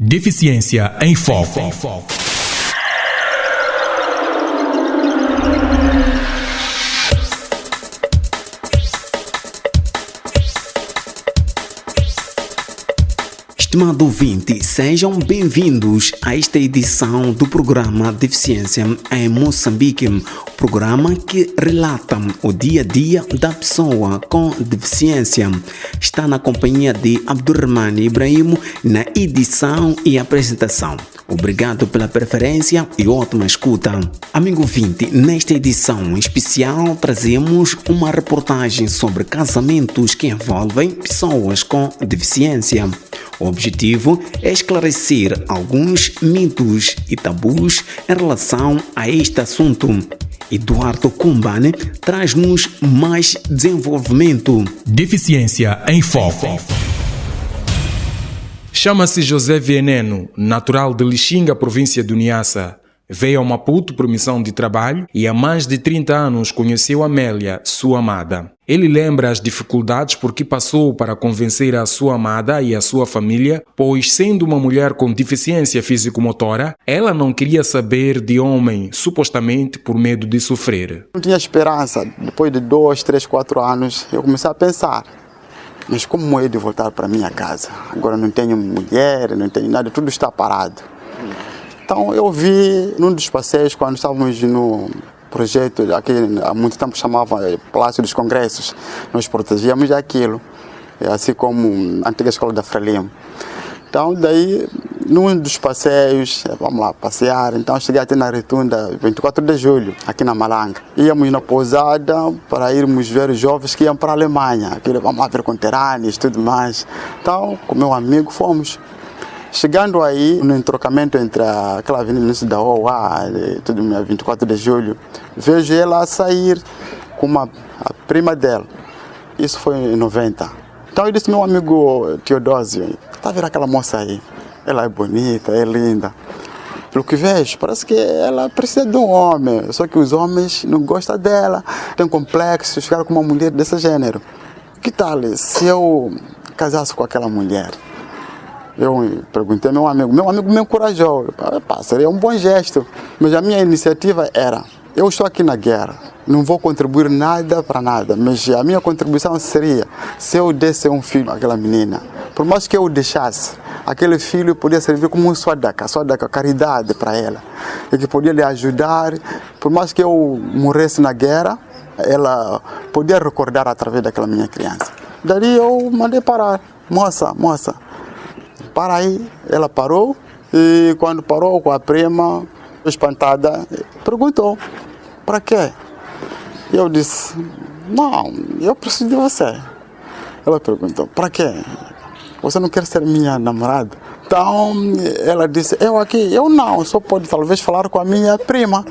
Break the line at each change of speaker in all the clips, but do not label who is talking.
Deficiência em Foco.
Estimado ouvinte, sejam bem-vindos a esta edição do programa Deficiência em Moçambique, programa que relata o dia a dia da pessoa com deficiência. Está na companhia de Abdurrahman Ibrahim na edição e apresentação. Obrigado pela preferência e ótima escuta. Amigo ouvinte, nesta edição especial trazemos uma reportagem sobre casamentos que envolvem pessoas com deficiência. O objetivo é esclarecer alguns mitos e tabus em relação a este assunto. Eduardo Kumbane traz-nos mais desenvolvimento.
Deficiência em Foco. Chama-se José Veneno, natural de Lixinga, província de Niassa. Veio a Maputo por missão de trabalho e há mais de 30 anos conheceu Amélia, sua amada. Ele lembra as dificuldades por que passou para convencer a sua amada e a sua família, pois, sendo uma mulher com deficiência físico-motora, ela não queria saber de homem, supostamente por medo de sofrer.
Não tinha esperança. Depois de 2, 3, 4 anos, eu comecei a pensar: mas como é de voltar para minha casa? Agora não tenho mulher, não tenho nada, tudo está parado. Então eu vi num dos passeios, quando estávamos no projeto, aqui há muito tempo chamava Palácio dos Congressos, nós protegíamos aquilo, assim como a antiga escola da Frelimo. Então daí, num dos passeios, vamos lá passear, então cheguei até na Retunda, 24 de julho, aqui na Malanga. Íamos na pousada para irmos ver os jovens que iam para a Alemanha, aquilo, vamos lá ver conterrâneos e tudo mais. Então, com meu amigo fomos. Chegando aí, no entrocamento entre aquela avenida início da OA, tudo 24 de julho, vejo ela sair com a prima dela. Isso foi em 90. Então eu disse ao meu amigo Teodósio: tá vendo aquela moça aí? Ela é bonita, é linda. Pelo que vejo, parece que ela precisa de um homem, só que os homens não gostam dela, tem complexo, ficar com uma mulher desse gênero. Que tal se eu casasse com aquela mulher? Eu perguntei ao meu amigo me encorajou. Seria um bom gesto, mas a minha iniciativa era: eu estou aqui na guerra, não vou contribuir nada para nada, mas a minha contribuição seria, se eu desse um filho àquela menina, por mais que eu deixasse, aquele filho podia servir como um swadaka, caridade para ela, e que podia lhe ajudar, por mais que eu morresse na guerra, ela podia recordar através daquela minha criança. Daí eu mandei parar: moça, para aí. Ela parou, e quando parou com a prima, espantada, perguntou: para quê? Eu disse: não, eu preciso de você. Ela perguntou: para quê? Você não quer ser minha namorada? Então ela disse: eu não, só pode talvez falar com a minha prima.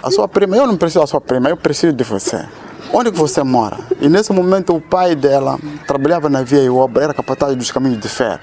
A sua prima, eu não preciso da sua prima, eu preciso de você. Onde que você mora? E nesse momento o pai dela trabalhava na via e obra, era capataz dos caminhos de ferro.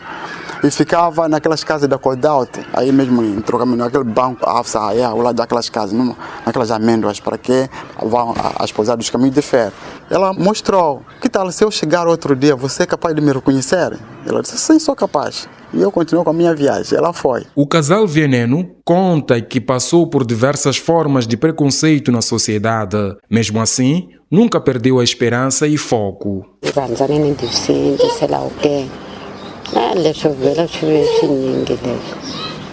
E ficava naquelas casas da Codaut, aí mesmo em trocamento, naquele banco, ao lado daquelas casas, naquelas amêndoas, para que vão as pousadas dos caminhos de ferro. Ela mostrou: que tal se eu chegar outro dia, você é capaz de me reconhecer? Ela disse: sim, sou capaz. E eu continuo com a minha viagem. Ela foi.
O casal Veneno conta que passou por diversas formas de preconceito na sociedade. Mesmo assim, nunca perdeu a esperança e foco.
Sei lá o quê. Leswo vhela swi ve swinyingi leswi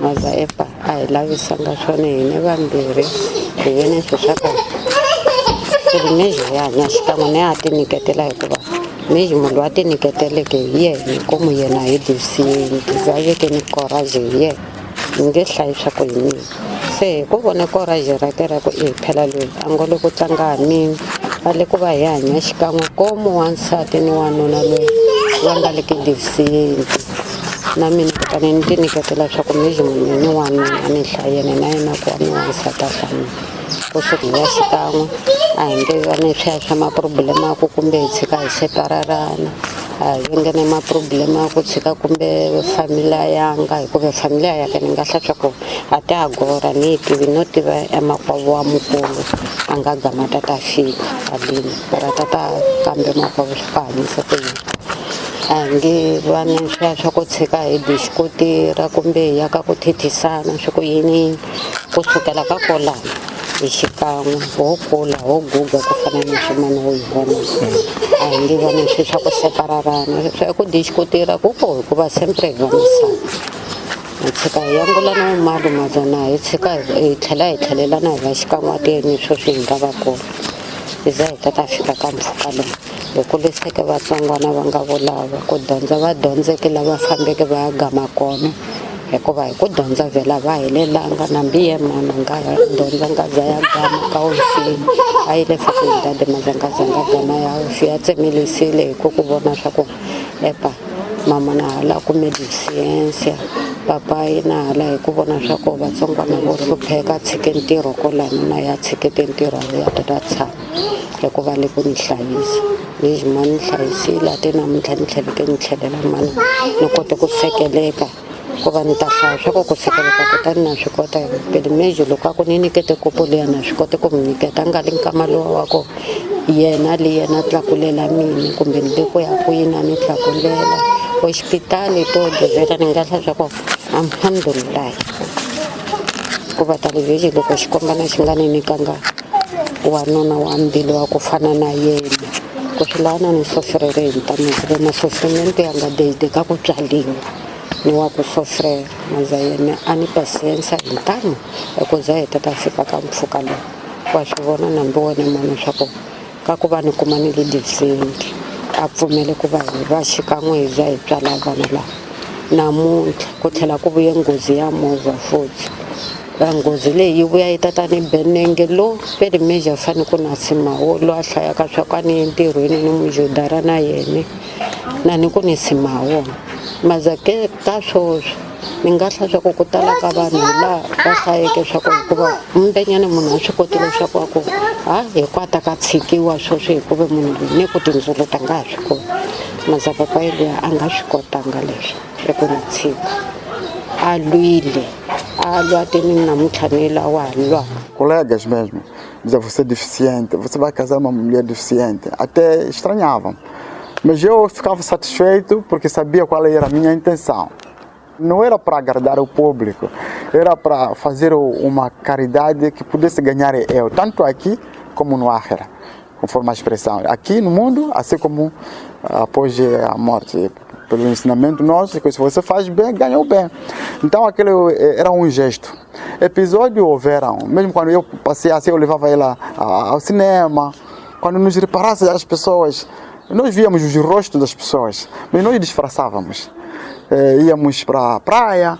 maza epa a hi lavisanga swona hina vambirhi hi vene swi swa kona ku ri mexi hi hanya xikan'we ni ya ti nyiketela hikuva mexi munhu loyi a ti nyiketeleke hi yena komu yena hi deficienti za veke ni courage hi yena ni nge hlayi swa ku hi mina se hi ku vona courage ra ke ra ku phela loyi a ngo le ku tlanga hanini a le ku va hi hanya xikan'we komu wansati ni wanuna loyi va nga le ke deficienti na mina kutani ni ti nyiketela swa ku mexi munhu ni wanuna ni hlayene na yena ku wa ni wansati a fanile ku swi hi ya xikan'we a hi nge va ni swiya swa maproblema ya ku kumbe hi tshika hi separarana a hi nge ni maproblema ya ku tshika kumbe familia yanga hikuva familia yake ni nga hla swa ku a ti agora ni yi tivi no tiva emakwavo wa mukulu a nga gama tata fika alini ku ra tata kambe makwavo swi ka hanyisa ku yini a hi nge va ni swa swa ku tshika hi diskotira kumbe hi ya ka ku thethisana swi ku yini kusukela ka kolano hi xikan'we ho kula ho guga ku fana na swin'wana wo hi vona a hi nge va ni swi swa ku separarana swa ku diskotira ku ko hikuva sempre hi vonisana hi tshika hi yangulana vumalumazana hi tshika hi tlhela hi tlhelelana hi va xikan'wateni swo swi hi nga va kona hi za hi ta fika ka mpfhuka lowu hi kuliseke vatsongwana va nga vulava ku dyondza va dyondzeke lava fambeke va ya gama kona hikuva hi ku dyondza vhela va helelanga nambi yemana nga dyondza nga za ya gama ka wofini a yi le fakultade mazangazanga gama ya wofi ya tsemelisile hi ku vona swa ku epa mama na hala ku mediciencia papa yi na hala hi ku vona swa ku vatsongwana vo hlupheka tshike ntirho kolani na ya tshikete ntirho ya ta tshama hikuva le ku ni hlayisa lexi ma ni hlayisile ate namuntlha ni tlheleke ni tlhelela mani ni kote ku sekeleka ku va ni ta hlaya swa ku sekeleka kutani na swi kota pele meji loko a ku ni nyikete kopo leya na swi kote ku mi nyiketa nga li nkama lowa wa ku yena le yena tlakulela mina kumbe ni le ku ya kwina ni tlakulela hospitali to vhela ni nga hlaya swa ku alhamdulillah ku va television loko xikombana xi nga ni nyikanga wanuna wa mbilu wa ku fana na yena ku swi lana ni sofrere hi ntamuzile na sofrimento ya nga deide ka ku tswaliwa ni wa ku sofrera maza yena a ni pasiensa hi ntamu eku za hi ta fika ka mpfhuka lowu wa swi vona nambi wena mani swa ku ka ku va ni kuma ni le decent a pfumele ku va hi va xikan'we hi za hi tswala vana lava namuntlha ku tlhela ku vuye nghozi ya movha futhi nghozi leyi yi vuya yi tata ni benenge lo pele meja fane ku na simawo lo a hlayaka swa ku a ni entirhweni ni mujodara na yene na ni ku ni simawo maza ke ka swoswo ni nga hlaya swa ku tala ka vanhu laha va hlayeke swa ku hikuva mbenyana munhu a swi kotile swa ku a ku hi kwata ka tshikiwa swoswo hikuva munhu ni ku tindzulu ta nga ha swi koti maza papa yeliya a nga swi kotanga leswi eku ni tshika a lwile a lwa teni namuntlha ni lawa a lwa
colegas mesmo dizia você é deficiente, você vai casar uma mulher deficiente, até estranhavam, mas eu ficava satisfeito porque sabia qual era a minha intenção. Não era para agradar o público, era para fazer uma caridade que pudesse ganhar eu, tanto aqui como no Áhera, conforme a expressão. Aqui no mundo, assim como após a morte. Pelo ensinamento nosso, que se você faz bem, ganha o bem. Então aquele era um gesto. Episódio houveram, mesmo quando eu passei assim, eu levava ela ao cinema. Quando nos reparasse as pessoas, nós víamos os rostos das pessoas, mas nós disfarçávamos. Íamos para a praia,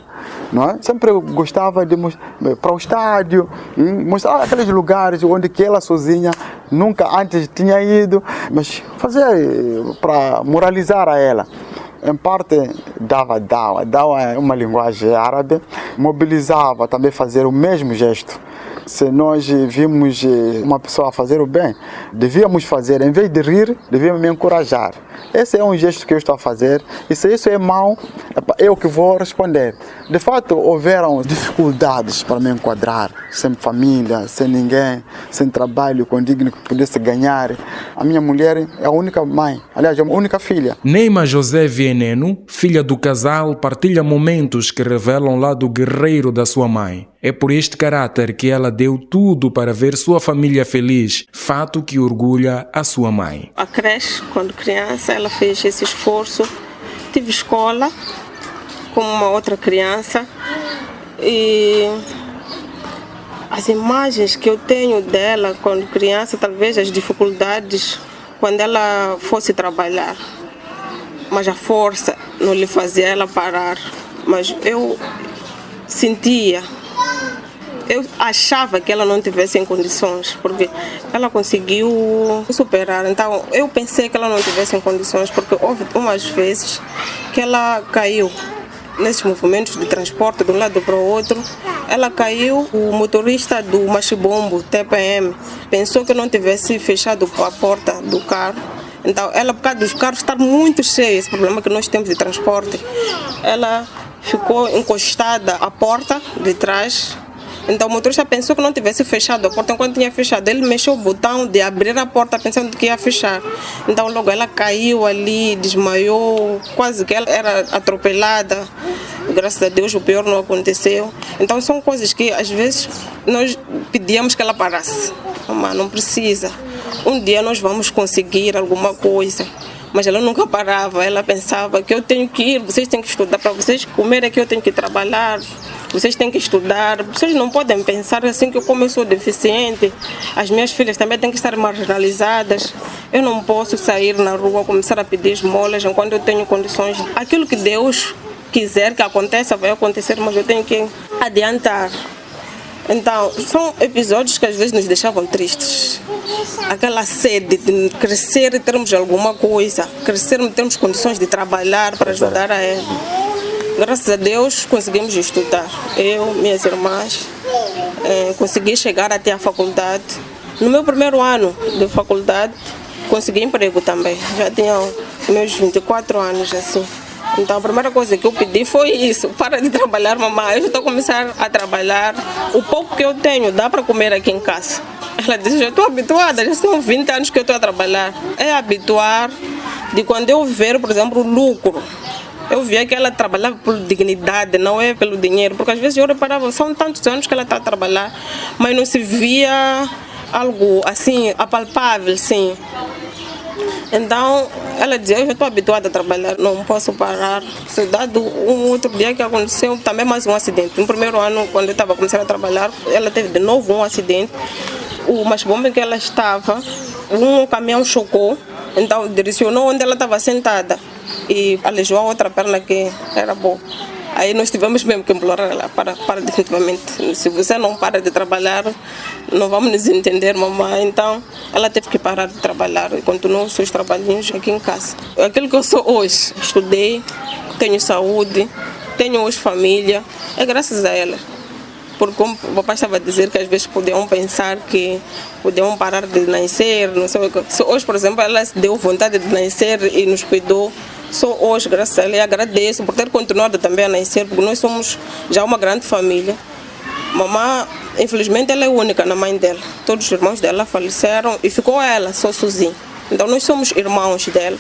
não é? Sempre eu gostava de ir para o estádio, mostrar aqueles lugares onde que ela sozinha nunca antes tinha ido, mas fazer para moralizar a ela. Em parte dava dawa é uma linguagem árabe, mobilizava também fazer o mesmo gesto. Se nós vimos uma pessoa fazer o bem, devíamos fazer, em vez de rir, devíamos me encorajar. Esse é um gesto que eu estou a fazer, e se isso é mau, eu que vou responder. De fato, houveram dificuldades para me enquadrar, sem família, sem ninguém, sem trabalho condigno que pudesse ganhar. A minha mulher é a única mãe, aliás, é a única filha.
Neima José Vieneno, filha do casal, partilha momentos que revelam o lado guerreiro da sua mãe. É por este caráter que ela deu tudo para ver sua família feliz, fato que orgulha a sua mãe.
A creche, quando criança, ela fez esse esforço. Tive escola como uma outra criança e as imagens que eu tenho dela quando criança, talvez as dificuldades quando ela fosse trabalhar, mas a força não lhe fazia ela parar. Mas eu sentia, eu achava que ela não tivesse em condições, porque ela conseguiu superar. Então eu pensei que ela não tivesse em condições, porque houve umas vezes que ela caiu nesses movimentos de transporte de um lado para o outro. Ela caiu, o motorista do machibombo, TPM, pensou que não tivesse fechado a porta do carro. Então ela, por causa dos carros estar muito cheios, esse problema que nós temos de transporte, ela ficou encostada à porta de trás Então o motorista pensou que não tivesse fechado a porta. Enquanto tinha fechado, ele mexeu o botão de abrir a porta pensando que ia fechar. Então logo ela caiu ali, desmaiou, quase que ela era atropelada. Graças a Deus o pior não aconteceu. Então são coisas que às vezes nós pedíamos que ela parasse. Mamãe, não precisa. Um dia nós vamos conseguir alguma coisa. Mas ela nunca parava, ela pensava que eu tenho que ir, vocês têm que estudar, para vocês comer é que eu tenho que trabalhar, vocês têm que estudar, vocês não podem pensar assim que como eu sou deficiente, as minhas filhas também têm que estar marginalizadas, eu não posso sair na rua, começar a pedir esmolas enquanto eu tenho condições. Aquilo que Deus quiser que aconteça, vai acontecer, mas eu tenho que adiantar. Então, são episódios que às vezes nos deixavam tristes. Aquela sede de crescer e termos alguma coisa, crescer e termos condições de trabalhar para ajudar a ela. Graças a Deus conseguimos estudar. Eu, minhas irmãs, consegui chegar até a faculdade. No meu primeiro ano de faculdade, consegui emprego também. Já tinha meus 24 anos assim. Então a primeira coisa que eu pedi foi isso, para de trabalhar, mamãe, eu já estou a começar a trabalhar, o pouco que eu tenho dá para comer aqui em casa. Ela disse, já estou habituada, já são 20 anos que eu estou a trabalhar. É habituar de quando eu ver, por exemplo, o lucro. Eu via que ela trabalhava por dignidade, não é pelo dinheiro, porque às vezes eu reparava, são tantos anos que ela está a trabalhar, mas não se via algo assim, apalpável, sim. Então, ela dizia, eu já estou habituada a trabalhar, não posso parar. Dado um outro dia que aconteceu também mais um acidente. No primeiro ano, quando eu estava começando a trabalhar, ela teve de novo um acidente. O machibomba em que ela estava, um caminhão chocou, então direcionou onde ela estava sentada e aleijou a outra perna que era boa. Aí nós tivemos mesmo que implorar ela para definitivamente. Se você não para de trabalhar, não vamos nos entender, mamãe. Então, ela teve que parar de trabalhar e continuou os seus trabalhinhos aqui em casa. Aquilo que eu sou hoje, estudei, tenho saúde, tenho hoje família, é graças a ela. Porque como o papai estava a dizer que às vezes podiam pensar que podiam parar de nascer, não sei o que. Hoje, por exemplo, ela se deu vontade de nascer e nos cuidou. Só hoje, graças a ela, e agradeço por ter continuado também a nascer, porque nós somos já uma grande família. Mamãe, infelizmente, ela é única na mãe dela. Todos os irmãos dela faleceram e ficou ela só sozinha. Então, nós somos irmãos dela,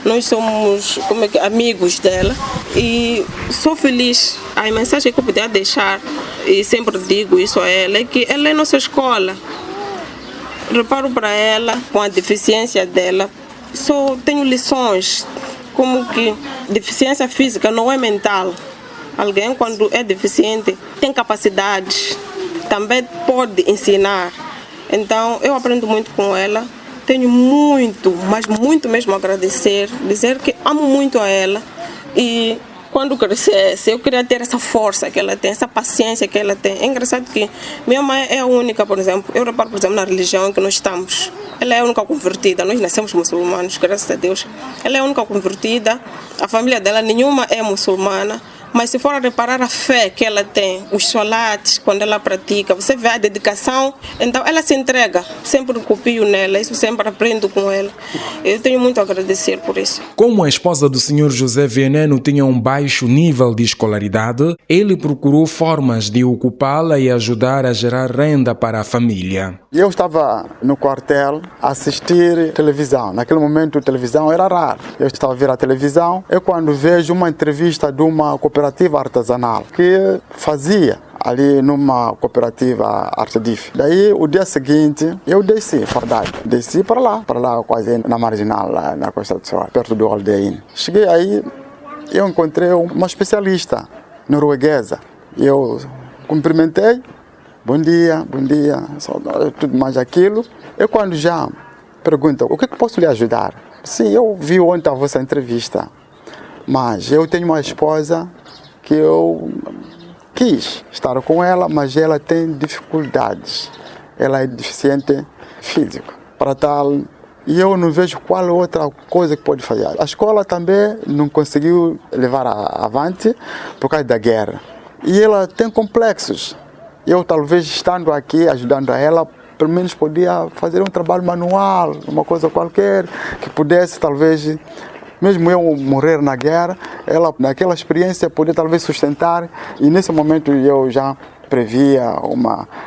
nós somos amigos dela e sou feliz. A mensagem que eu podia deixar, e sempre digo isso a ela, é que ela é nossa escola. Reparo para ela, com a deficiência dela, só tenho lições. Como que deficiência física não é mental. Alguém, quando é deficiente, tem capacidades, também pode ensinar. Então, eu aprendo muito com ela. Tenho muito, mas muito mesmo a agradecer, dizer que amo muito a ela. E quando crescesse, eu queria ter essa força que ela tem, essa paciência que ela tem. É engraçado que minha mãe é a única, por exemplo, eu reparo, por exemplo, na religião em que nós estamos. Ela é a única convertida, nós nascemos muçulmanos, graças a Deus. Ela é a única convertida, a família dela nenhuma é muçulmana. Mas se for a reparar a fé que ela tem, os solates, quando ela pratica, você vê a dedicação, então ela se entrega. Sempre copio nela, isso sempre aprendo com ela. Eu tenho muito a agradecer por isso.
Como a esposa do Sr. José Veneno tinha um baixo nível de escolaridade, ele procurou formas de ocupá-la e ajudar a gerar renda para a família.
Eu estava no quartel a assistir televisão. Naquele momento, a televisão era raro. Eu estava a ver a televisão e quando vejo uma entrevista de uma cooperativa artesanal que fazia ali numa cooperativa Artedif. Daí, o dia seguinte, eu desci, verdade. Desci para lá quase na marginal, lá na Costa do Sol, perto do Aldeia. Cheguei aí, eu encontrei uma especialista norueguesa. Eu cumprimentei, bom dia, tudo mais aquilo. Eu quando já pergunto, o que posso lhe ajudar? Sim, eu vi ontem a vossa entrevista, mas eu tenho uma esposa que eu quis estar com ela, mas ela tem dificuldades. Ela é deficiente física. Para tal, e eu não vejo qual outra coisa que pode fazer. A escola também não conseguiu levar avante por causa da guerra. E ela tem complexos. Eu, talvez, estando aqui, ajudando a ela, pelo menos podia fazer um trabalho manual, uma coisa qualquer, que pudesse, talvez, mesmo eu morrer na guerra, ela, naquela experiência, poder talvez sustentar. E nesse momento eu já previa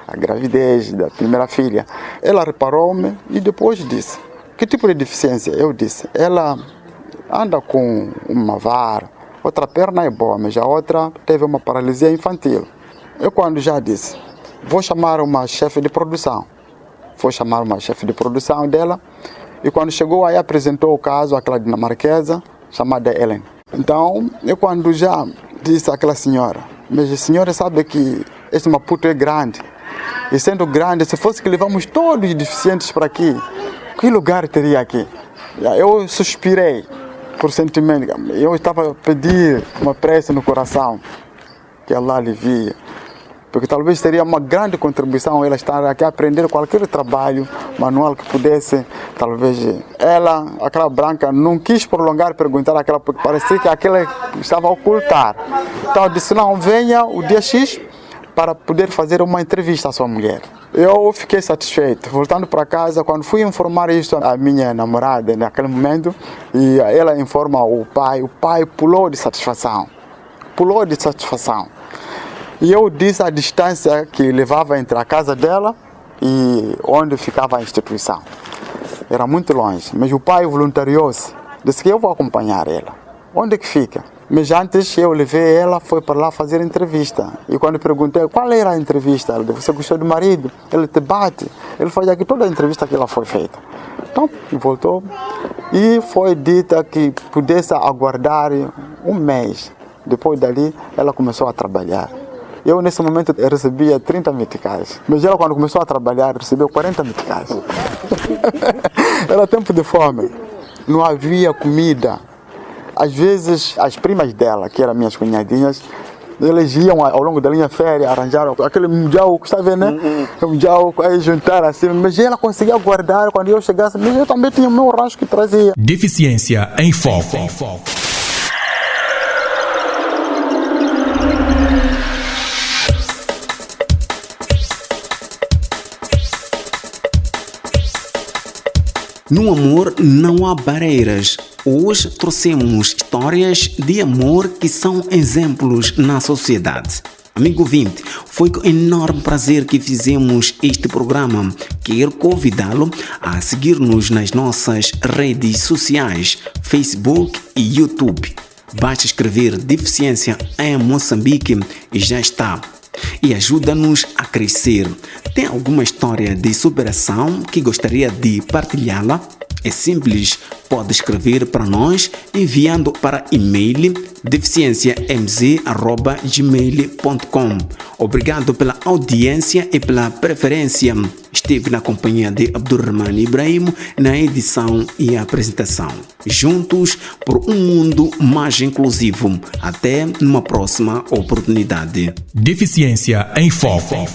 a gravidez da primeira filha. Ela reparou-me e depois disse: que tipo de deficiência? Eu disse: ela anda com uma vara, outra perna é boa, mas a outra teve uma paralisia infantil. Eu quando já disse: vou chamar uma chefe de produção. Foi chamar uma chefe de produção dela e quando chegou aí apresentou o caso àquela dinamarquesa chamada Ellen. Então, eu quando já disse àquela senhora: mas a senhora sabe que este Maputo é grande. E sendo grande, se fosse que levamos todos os deficientes para aqui, que lugar teria aqui? Eu suspirei por sentimento. Eu estava a pedir uma prece no coração que Allah alivia. Porque talvez seria uma grande contribuição ela estar aqui a aprender qualquer trabalho manual que pudesse, talvez. Ela, aquela branca, não quis prolongar, perguntar àquela, porque parecia que aquela estava a ocultar. Então eu disse: não, venha o dia X para poder fazer uma entrevista à sua mulher. Eu fiquei satisfeito. Voltando para casa, quando fui informar isso à minha namorada naquele momento, e ela informa o pai pulou de satisfação. Pulou de satisfação. E eu disse a distância que levava entre a casa dela e onde ficava a instituição. Era muito longe, mas o pai voluntariou-se. Disse que eu vou acompanhar ela. Onde é que fica? Mas antes eu levei ela, foi para lá fazer entrevista. E quando perguntei qual era a entrevista, ela disse: você gostou do marido? Ele te bate. Ele faz aqui toda a entrevista que ela foi feita. Então, voltou e foi dita que pudesse aguardar um mês. Depois dali, ela começou a trabalhar. Eu, nesse momento, recebia 30 meticais. Mas ela, quando começou a trabalhar, recebeu 40 meticais. Era tempo de fome. Não havia comida. Às vezes, as primas dela, que eram minhas cunhadinhas, eles iam ao longo da linha férrea, arranjaram aquele mundial, que está vendo, né? O mundial, aí juntaram assim. Mas ela conseguia guardar quando eu chegasse. Mas eu também tinha o meu rancho que trazia.
Deficiência em Foco.
No amor não há barreiras. Hoje trouxemos histórias de amor que são exemplos na sociedade. Amigo ouvinte, foi com enorme prazer que fizemos este programa. Quero convidá-lo a seguir-nos nas nossas redes sociais, Facebook e YouTube. Basta escrever Deficiência em Moçambique e já está. E ajuda-nos a crescer. Tem alguma história de superação que gostaria de partilhá-la? É simples, pode escrever para nós enviando para e-mail deficienciamz@gmail.com. Obrigado pela audiência e pela preferência. Esteve na companhia de Abdurrahman Ibrahim na edição e apresentação. Juntos por um mundo mais inclusivo. Até numa próxima oportunidade.
Deficiência em Foco.